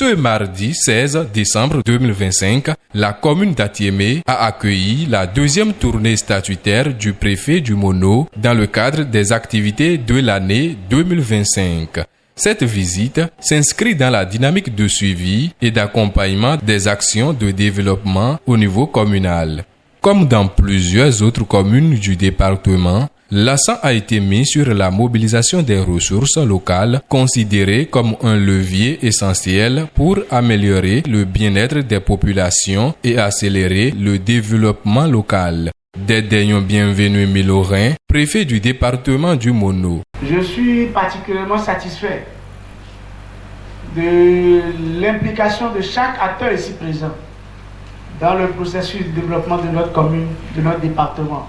Ce mardi 16 décembre 2025, la commune d'Atiémé a accueilli la deuxième tournée statutaire du préfet du Mono dans le cadre des activités de l'année 2025. Cette visite s'inscrit dans la dynamique de suivi et d'accompagnement des actions de développement au niveau communal. Comme dans plusieurs autres communes du département, l'accent a été mis sur la mobilisation des ressources locales, considérées comme un levier essentiel pour améliorer le bien-être des populations et accélérer le développement local. Dédaignons bienvenu Milorin, préfet du département du Mono. Je suis particulièrement satisfait de l'implication de chaque acteur ici présent dans le processus de développement de notre commune, de notre département.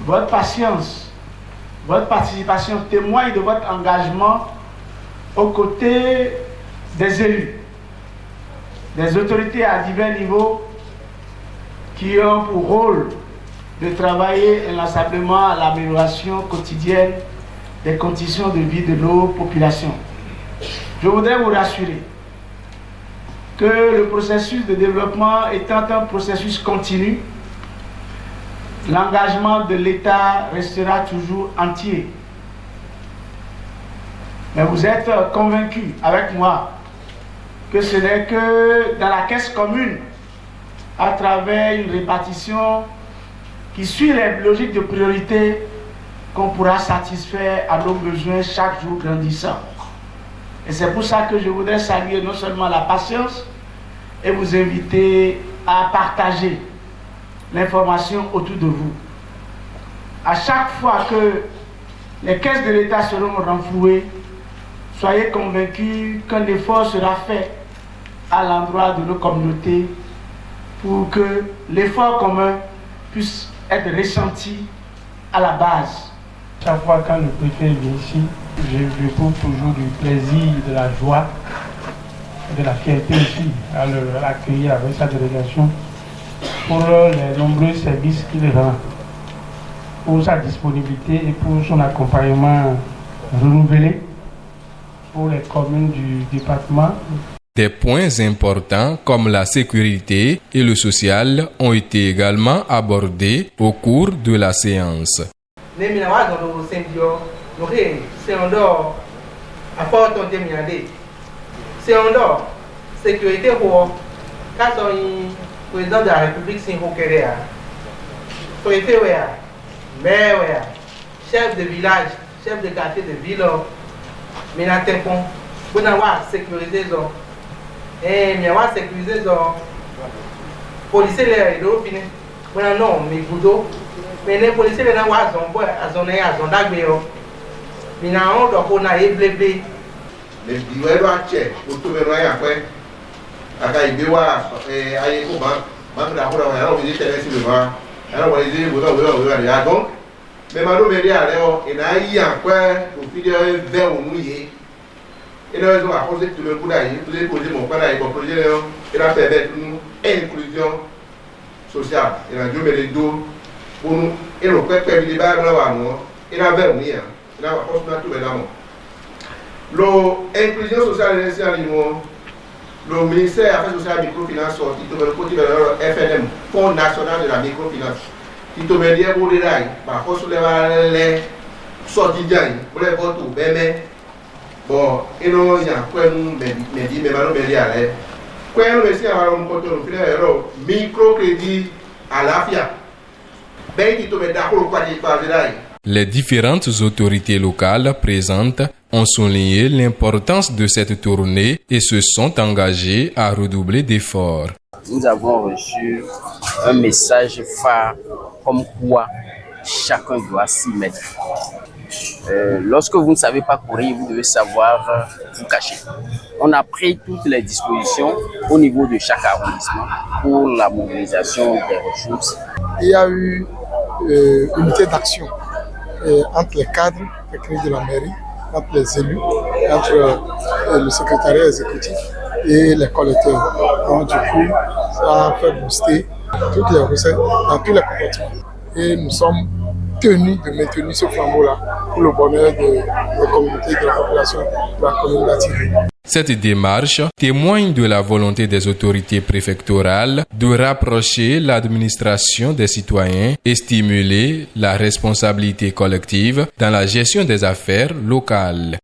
Votre patience, votre participation témoigne de votre engagement aux côtés des élus, des autorités à divers niveaux qui ont pour rôle de travailler inlassablement à l'amélioration quotidienne des conditions de vie de nos populations. Je voudrais vous rassurer que le processus de développement étant un processus continu, l'engagement de l'État restera toujours entier. Mais vous êtes convaincus avec moi que ce n'est que dans la caisse commune, à travers une répartition qui suit les logiques de priorité, qu'on pourra satisfaire à nos besoins chaque jour grandissant. Et c'est pour ça que je voudrais saluer non seulement la patience et vous inviter à partager l'information autour de vous. À chaque fois que les caisses de l'État seront renflouées, soyez convaincus qu'un effort sera fait à l'endroit de nos communautés pour que l'effort commun puisse être ressenti à la base. Chaque fois quand le préfet vient ici, j'éprouve toujours du plaisir, de la joie, de la fierté aussi à l'accueillir avec sa délégation pour les nombreux services qu'il rend, pour sa disponibilité et pour son accompagnement renouvelé pour les communes du département. Des points importants comme la sécurité et le social ont été également abordés au cours de la séance. Sécurité pour le président de la République, maire, chef de village, chef de quartier de ville, Ménatépon, pour avoir sécurisé et avoir sécurisé policiers les fini. Non, mais Boudo, mais les policiers les avoir son d'agméo. Mais non, donc on a éblébé. Les billets doivent check pour tout le monde après. Après, il doit aller au banc. Même la route, on va visiter les souverains. Alors, on va visiter les gens. Donc, mais maintenant, il y a un quoi pour finir vers au mouillé. Et là, ils ont apposé tout le coup d'ailleurs, tous les projets, mon père a été proposé, il a fait une inclusion sociale. Il a joué les dos pour nous. Et le père fait le débat, il a vers nous. Il a apporté tout le monde. L'inclusion sociale et le ministère des Affaires sociales et microfinance sorti de le côté de FNM, Fonds national de la microfinance, qui te met lié pour les rails, par contre, sur les sorties d'année, pour les votes au BME. Bon, et nous, il y a quoi nous, mais maintenant, mais il y a l'air. Quoi nous, ici, on compte nous faire un microcrédit à la FIA. Ben, qui te met d'accord, quoi, des rails. Les différentes autorités locales présentes ont souligné l'importance de cette tournée et se sont engagées à redoubler d'efforts. Nous avons reçu un message phare comme quoi chacun doit s'y mettre. Lorsque vous ne savez pas courir, vous devez savoir vous cacher. On a pris toutes les dispositions au niveau de chaque arrondissement pour la mobilisation des ressources. Il y a eu une unité d'action entre les cadres techniques de la mairie, entre les élus, entre le secrétariat exécutif et les collecteurs. Donc du coup, ça a fait booster toutes les recettes dans tous les compartiments. Et nous sommes tenus de maintenir ce flambeau-là pour le bonheur des communautés et de la population de la commune d'Atiémé. Cette démarche témoigne de la volonté des autorités préfectorales de rapprocher l'administration des citoyens et stimuler la responsabilité collective dans la gestion des affaires locales.